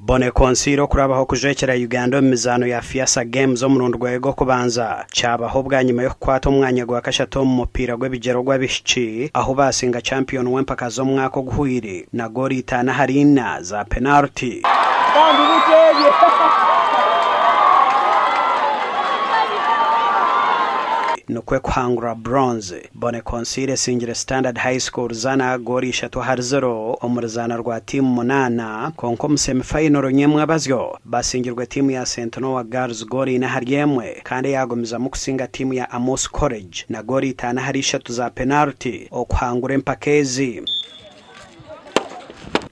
Bone konsiro kurabaho kujekera Uganda mizano ya Fiasa Games omurundi rwego kubanza cyabaho bwa nyuma yo kwata umwanya gwa kashato mu mupira gw'ebigero gw'abishiki aho basinga champion w'empaka zo mwako guhwire na goli itana harina za penalty nukwe kuhangura bronze. Bone konsire singire Standard High School zana goli 3-0 omurizana rwa timu 8 konko mu semifinal nyemwe abazyo basingirwe timu ya St. Noah Girls goli na haryemwe kandi yagomiza mu kusinga timu ya Amos College na goli itana hari 3 za penalty okuhangura empakezi.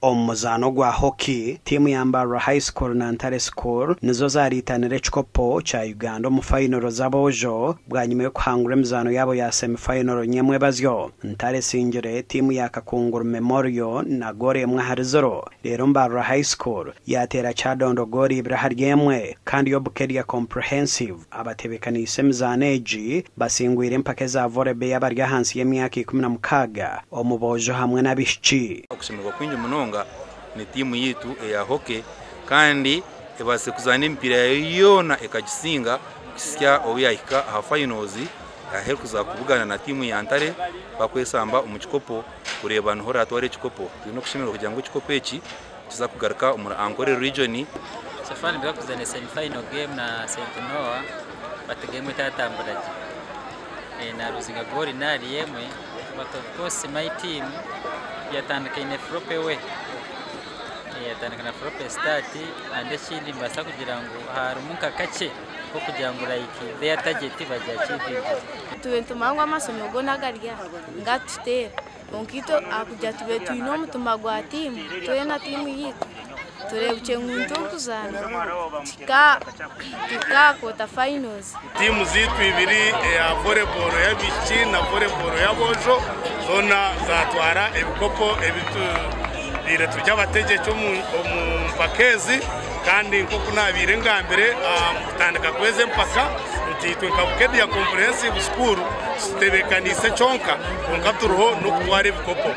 Omuzano gwa hockey timu ya Mbara High School na Ntare School nizo zaritanire chikopo cha Uganda mu final zabojo bwa nyuma yo kuhangura mizano yabo ya semifinal nyemwe bazyo. Ntare singire timu ya Kakunguru Memorial na goli emwe hari 0. Rero Mbara High School yatera Chadondo goli ibrahari yemwe kandi yo Bukeria Comprehensive abatebekanise mizaneji basingwire empake za volleyball y'abarya hansi y'emyaka 16 omubojo hamwe n'abishiki. Okusimirwa kwinji munonga ni timu yitu ya hockey kandi ebase kuzana impira yona ekagisinga kisya obuyahika ha finals ahe kuzakubugana na timu ya Ntare bakwesamba umukikopo kureba nho ratware chikopo no kushimirwa kugira ngo chikopo eki kizakugaruka umura Ankole region. Safari bakuzana semi final game na St. Noah batageme tatamburaje na ruzinga goli nari yemwe but of course my team yatandika ine flope we yatandika na flope start ande chindi mbasa kugira ngo harumuka kace ko kugira ngo like their target baje achieve tuwento mangwa amasomo go nagarya ngatutera onkito akuja tubetu ino mutuma gwa timu tuyena timu yitu turebuche ngunto kuzana tika quarter finals. Timu zitu ibiri ya volleyball y'abiki na volleyball y'abojo zona zatwara ebikopo ebitu bire tujya bateje cyo mu pakezi kandi nko kunabire ngambere kutandika kweze mpaka ntitwe nkabukedi ya comprehensive school stebekanise chonka konka turuho no kutwara ebikopo.